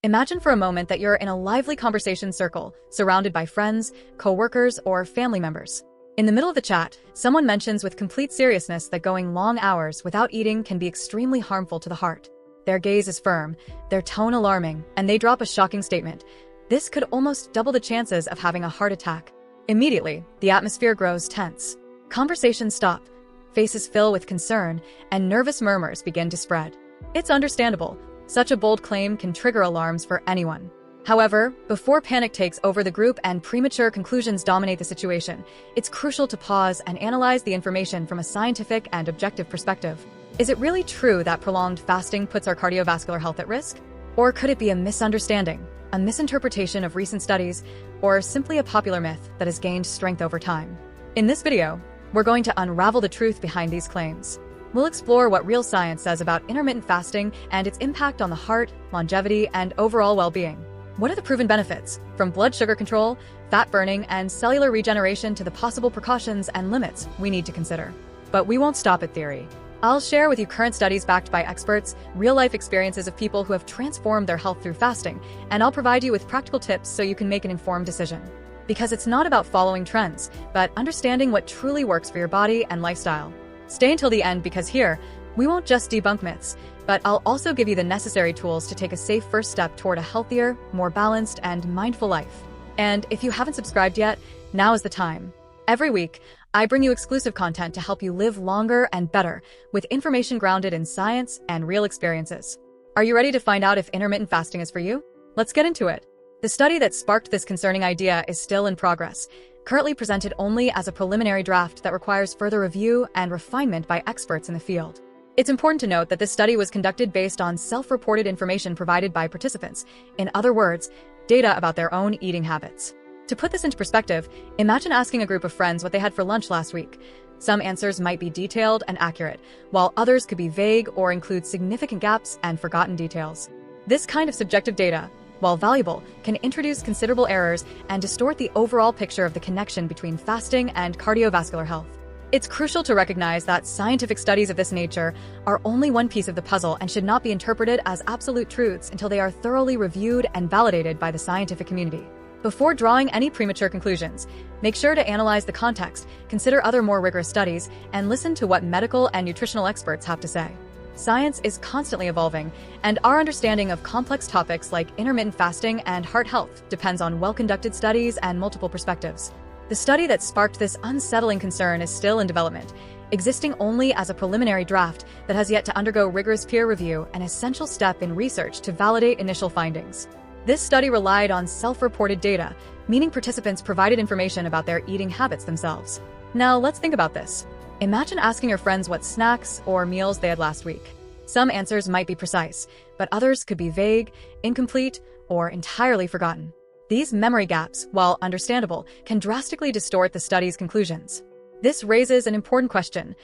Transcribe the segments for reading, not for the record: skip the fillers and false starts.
Imagine for a moment that you're in a lively conversation circle, surrounded by friends, co-workers, or family members. In the middle of the chat, someone mentions with complete seriousness that going long hours without eating can be extremely harmful to the heart. Their gaze is firm, their tone alarming, and they drop a shocking statement. This could almost double the chances of having a heart attack. Immediately, the atmosphere grows tense. Conversations stop, faces fill with concern, and nervous murmurs begin to spread. It's understandable. Such a bold claim can trigger alarms for anyone. However, before panic takes over the group and premature conclusions dominate the situation, it's crucial to pause and analyze the information from a scientific and objective perspective. Is it really true that prolonged fasting puts our cardiovascular health at risk? Or could it be a misunderstanding, a misinterpretation of recent studies, or simply a popular myth that has gained strength over time? In this video, we're going to unravel the truth behind these claims. We'll explore what real science says about intermittent fasting and its impact on the heart, longevity, and overall well-being. What are the proven benefits, from blood sugar control, fat burning, and cellular regeneration to the possible precautions and limits we need to consider? But we won't stop at theory. I'll share with you current studies backed by experts, real-life experiences of people who have transformed their health through fasting, and I'll provide you with practical tips so you can make an informed decision. Because it's not about following trends, but understanding what truly works for your body and lifestyle. Stay until the end because here, we won't just debunk myths, but I'll also give you the necessary tools to take a safe first step toward a healthier, more balanced, and mindful life. And if you haven't subscribed yet, now is the time. Every week, I bring you exclusive content to help you live longer and better with information grounded in science and real experiences. Are you ready to find out if intermittent fasting is for you? Let's get into it. The study that sparked this concerning idea is still in progress, currently presented only as a preliminary draft that requires further review and refinement by experts in the field. It's important to note that this study was conducted based on self-reported information provided by participants, in other words, data about their own eating habits. To put this into perspective, imagine asking a group of friends what they had for lunch last week. Some answers might be detailed and accurate, while others could be vague or include significant gaps and forgotten details. This kind of subjective data, while valuable, can introduce considerable errors and distort the overall picture of the connection between fasting and cardiovascular health. It's crucial to recognize that scientific studies of this nature are only one piece of the puzzle and should not be interpreted as absolute truths until they are thoroughly reviewed and validated by the scientific community. Before drawing any premature conclusions, make sure to analyze the context, consider other more rigorous studies, and listen to what medical and nutritional experts have to say. Science is constantly evolving, and our understanding of complex topics like intermittent fasting and heart health depends on well-conducted studies and multiple perspectives. The study that sparked this unsettling concern is still in development, existing only as a preliminary draft that has yet to undergo rigorous peer review, an essential step in research to validate initial findings. This study relied on self-reported data, meaning participants provided information about their eating habits themselves. Now, let's think about this. Imagine asking your friends what snacks or meals they had last week. Some answers might be precise, but others could be vague, incomplete, or entirely forgotten. These memory gaps, while understandable, can drastically distort the study's conclusions. This raises an important question.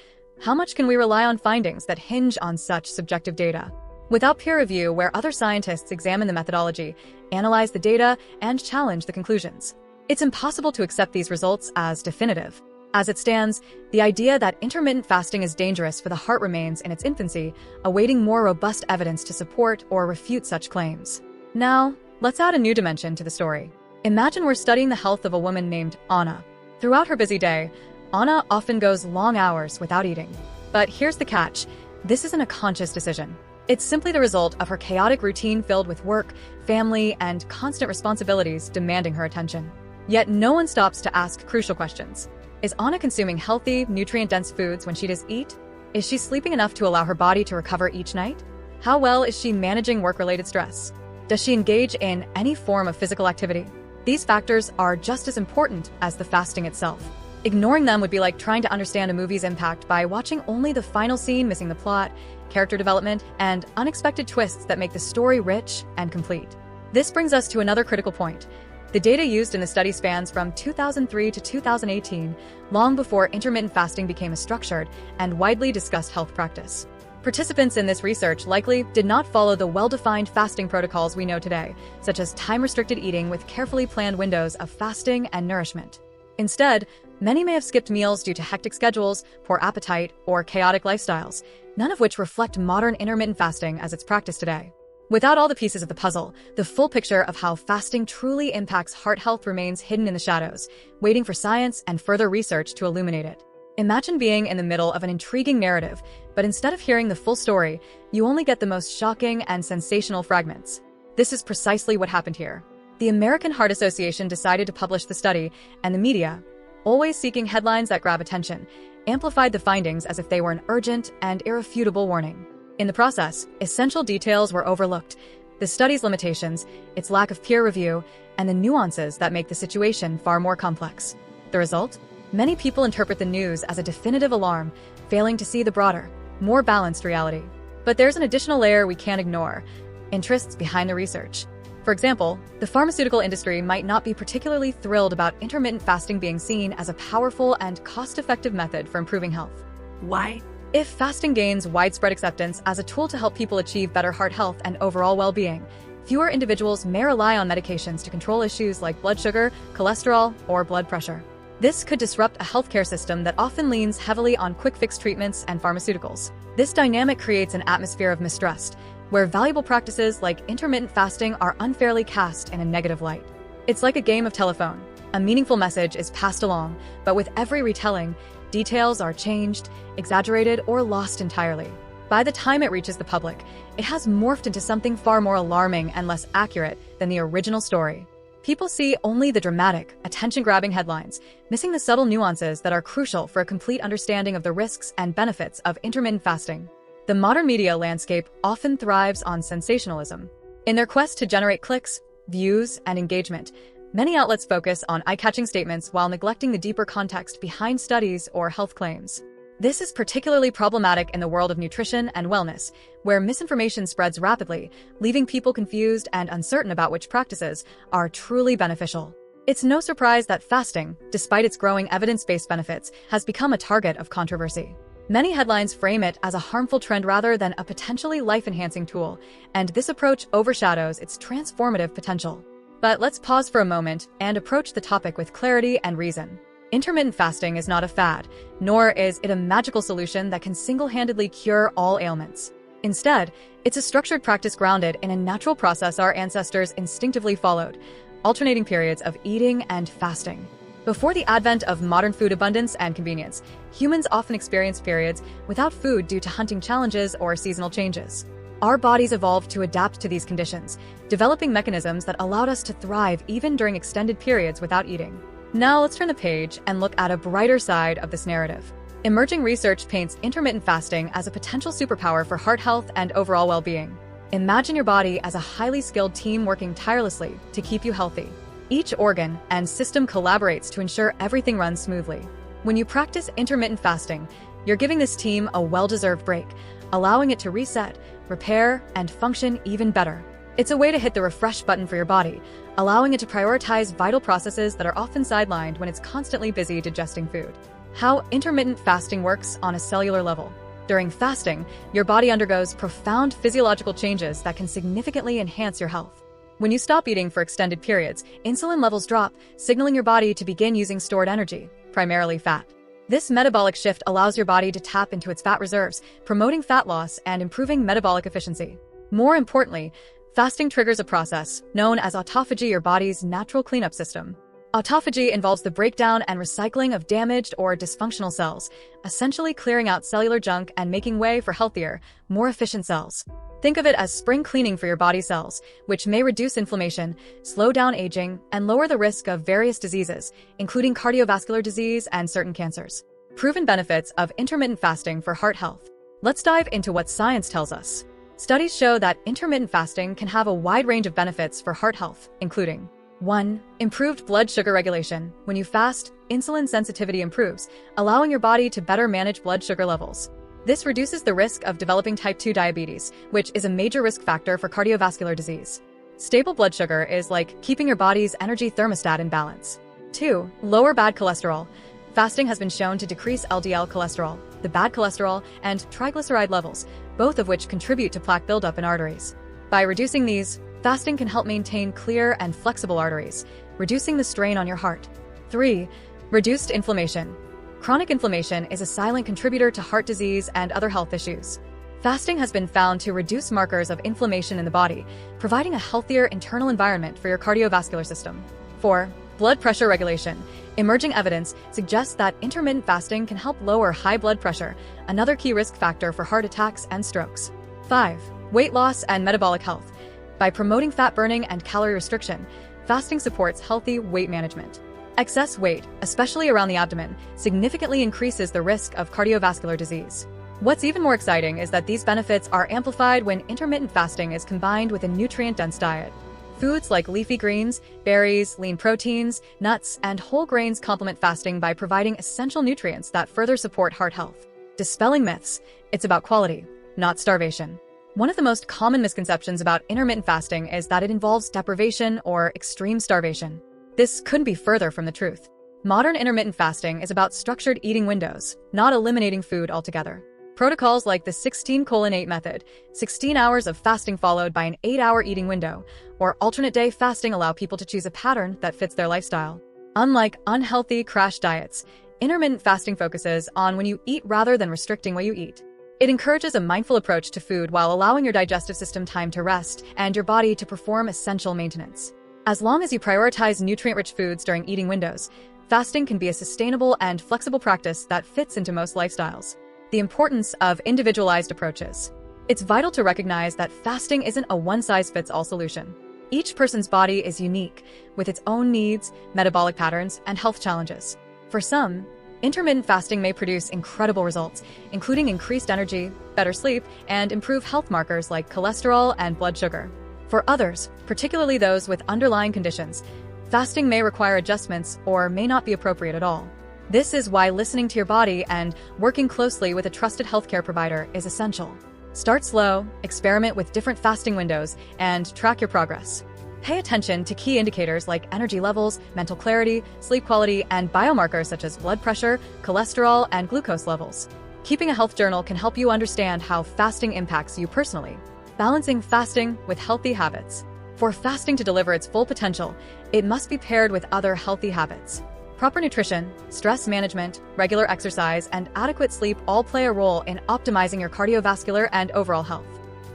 How much can we rely on findings that hinge on such subjective data? Without peer review, where other scientists examine the methodology, analyze the data, and challenge the conclusions, it's impossible to accept these results as definitive. As it stands, the idea that intermittent fasting is dangerous for the heart remains in its infancy, awaiting more robust evidence to support or refute such claims. Now, let's add a new dimension to the story. Imagine we're studying the health of a woman named Anna. Throughout her busy day, Anna often goes long hours without eating. But here's the catch. This isn't a conscious decision. It's simply the result of her chaotic routine filled with work, family, and constant responsibilities demanding her attention. Yet no one stops to ask crucial questions. Is Anna consuming healthy, nutrient-dense foods when she does eat? Is she sleeping enough to allow her body to recover each night? How well is she managing work-related stress? Does she engage in any form of physical activity? These factors are just as important as the fasting itself. Ignoring them would be like trying to understand a movie's impact by watching only the final scene, missing the plot, character development, and unexpected twists that make the story rich and complete. This brings us to another critical point. The data used in the study spans from 2003 to 2018, long before intermittent fasting became a structured and widely discussed health practice. Participants in this research likely did not follow the well-defined fasting protocols we know today, such as time-restricted eating with carefully planned windows of fasting and nourishment. Instead, many may have skipped meals due to hectic schedules, poor appetite, or chaotic lifestyles, none of which reflect modern intermittent fasting as it's practiced today. Without all the pieces of the puzzle, the full picture of how fasting truly impacts heart health remains hidden in the shadows, waiting for science and further research to illuminate it. Imagine being in the middle of an intriguing narrative, but instead of hearing the full story, you only get the most shocking and sensational fragments. This is precisely what happened here. The American Heart Association decided to publish the study, and the media, always seeking headlines that grab attention, amplified the findings as if they were an urgent and irrefutable warning. In the process, essential details were overlooked: the study's limitations, its lack of peer review, and the nuances that make the situation far more complex. The result? Many people interpret the news as a definitive alarm, failing to see the broader, more balanced reality. But there's an additional layer we can't ignore: interests behind the research. For example, the pharmaceutical industry might not be particularly thrilled about intermittent fasting being seen as a powerful and cost-effective method for improving health. Why? If fasting gains widespread acceptance as a tool to help people achieve better heart health and overall well-being, fewer individuals may rely on medications to control issues like blood sugar, cholesterol, or blood pressure. This could disrupt a healthcare system that often leans heavily on quick-fix treatments and pharmaceuticals. This dynamic creates an atmosphere of mistrust, where valuable practices like intermittent fasting are unfairly cast in a negative light. It's like a game of telephone. A meaningful message is passed along, but with every retelling, details are changed, exaggerated, or lost entirely. By the time it reaches the public, it has morphed into something far more alarming and less accurate than the original story. People see only the dramatic, attention-grabbing headlines, missing the subtle nuances that are crucial for a complete understanding of the risks and benefits of intermittent fasting. The modern media landscape often thrives on sensationalism. In their quest to generate clicks, views, and engagement, many outlets focus on eye-catching statements while neglecting the deeper context behind studies or health claims. This is particularly problematic in the world of nutrition and wellness, where misinformation spreads rapidly, leaving people confused and uncertain about which practices are truly beneficial. It's no surprise that fasting, despite its growing evidence-based benefits, has become a target of controversy. Many headlines frame it as a harmful trend rather than a potentially life-enhancing tool, and this approach overshadows its transformative potential. But let's pause for a moment and approach the topic with clarity and reason. Intermittent fasting is not a fad, nor is it a magical solution that can single-handedly cure all ailments. Instead, it's a structured practice grounded in a natural process our ancestors instinctively followed: alternating periods of eating and fasting. Before the advent of modern food abundance and convenience, humans often experienced periods without food due to hunting challenges or seasonal changes. Our bodies evolved to adapt to these conditions, developing mechanisms that allowed us to thrive even during extended periods without eating. Now let's turn the page and look at a brighter side of this narrative. Emerging research paints intermittent fasting as a potential superpower for heart health and overall well-being. Imagine your body as a highly skilled team working tirelessly to keep you healthy. Each organ and system collaborates to ensure everything runs smoothly. When you practice intermittent fasting, you're giving this team a well-deserved break, allowing it to reset, repair, and function even better. It's a way to hit the refresh button for your body, allowing it to prioritize vital processes that are often sidelined when it's constantly busy digesting food. How intermittent fasting works on a cellular level. During fasting, your body undergoes profound physiological changes that can significantly enhance your health. When you stop eating for extended periods, insulin levels drop, signaling your body to begin using stored energy, primarily fat. This metabolic shift allows your body to tap into its fat reserves, promoting fat loss and improving metabolic efficiency. More importantly, fasting triggers a process known as autophagy, your body's natural cleanup system. Autophagy involves the breakdown and recycling of damaged or dysfunctional cells, essentially clearing out cellular junk and making way for healthier, more efficient cells. Think of it as spring cleaning for your body cells, which may reduce inflammation, slow down aging, and lower the risk of various diseases, including cardiovascular disease and certain cancers. Proven benefits of intermittent fasting for heart health. Let's dive into what science tells us. Studies show that intermittent fasting can have a wide range of benefits for heart health, including 1. Improved blood sugar regulation. When you fast, insulin sensitivity improves, allowing your body to better manage blood sugar levels. This reduces the risk of developing type 2 diabetes, which is a major risk factor for cardiovascular disease. Stable blood sugar is like keeping your body's energy thermostat in balance. 2. Lower bad cholesterol. Fasting has been shown to decrease LDL cholesterol, the bad cholesterol, and triglyceride levels, both of which contribute to plaque buildup in arteries. By reducing these, fasting can help maintain clear and flexible arteries, reducing the strain on your heart. 3. Reduced inflammation. Chronic inflammation is a silent contributor to heart disease and other health issues. Fasting has been found to reduce markers of inflammation in the body, providing a healthier internal environment for your cardiovascular system. 4. Blood pressure regulation. Emerging evidence suggests that intermittent fasting can help lower high blood pressure, another key risk factor for heart attacks and strokes. 5. Weight loss and metabolic health. By promoting fat burning and calorie restriction, fasting supports healthy weight management. Excess weight, especially around the abdomen, significantly increases the risk of cardiovascular disease. What's even more exciting is that these benefits are amplified when intermittent fasting is combined with a nutrient-dense diet. Foods like leafy greens, berries, lean proteins, nuts, and whole grains complement fasting by providing essential nutrients that further support heart health. Dispelling myths, it's about quality, not starvation. One of the most common misconceptions about intermittent fasting is that it involves deprivation or extreme starvation. This couldn't be further from the truth. Modern intermittent fasting is about structured eating windows, not eliminating food altogether. Protocols like the 16:8 method, 16 hours of fasting followed by an 8-hour eating window, or alternate day fasting allow people to choose a pattern that fits their lifestyle. Unlike unhealthy crash diets, intermittent fasting focuses on when you eat rather than restricting what you eat. It encourages a mindful approach to food while allowing your digestive system time to rest and your body to perform essential maintenance. As long as you prioritize nutrient-rich foods during eating windows, fasting can be a sustainable and flexible practice that fits into most lifestyles. The importance of individualized approaches. It's vital to recognize that fasting isn't a one-size-fits-all solution. Each person's body is unique, with its own needs, metabolic patterns, and health challenges. For some, intermittent fasting may produce incredible results, including increased energy, better sleep, and improved health markers like cholesterol and blood sugar. For others, particularly those with underlying conditions, fasting may require adjustments or may not be appropriate at all. This is why listening to your body and working closely with a trusted healthcare provider is essential. Start slow, experiment with different fasting windows, and track your progress. Pay attention to key indicators like energy levels, mental clarity, sleep quality, and biomarkers such as blood pressure, cholesterol, and glucose levels. Keeping a health journal can help you understand how fasting impacts you personally. Balancing fasting with healthy habits. For fasting to deliver its full potential, it must be paired with other healthy habits. Proper nutrition, stress management, regular exercise, and adequate sleep all play a role in optimizing your cardiovascular and overall health.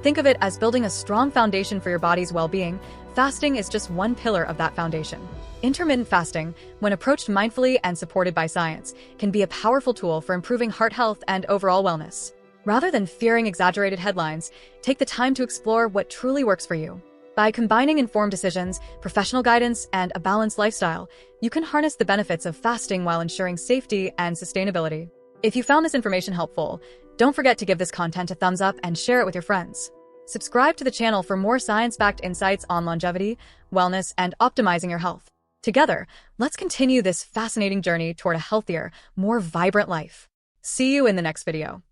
Think of it as building a strong foundation for your body's well-being. Fasting is just one pillar of that foundation. Intermittent fasting, when approached mindfully and supported by science, can be a powerful tool for improving heart health and overall wellness. Rather than fearing exaggerated headlines, take the time to explore what truly works for you. By combining informed decisions, professional guidance, and a balanced lifestyle, you can harness the benefits of fasting while ensuring safety and sustainability. If you found this information helpful, don't forget to give this content a thumbs up and share it with your friends. Subscribe to the channel for more science-backed insights on longevity, wellness, and optimizing your health. Together, let's continue this fascinating journey toward a healthier, more vibrant life. See you in the next video.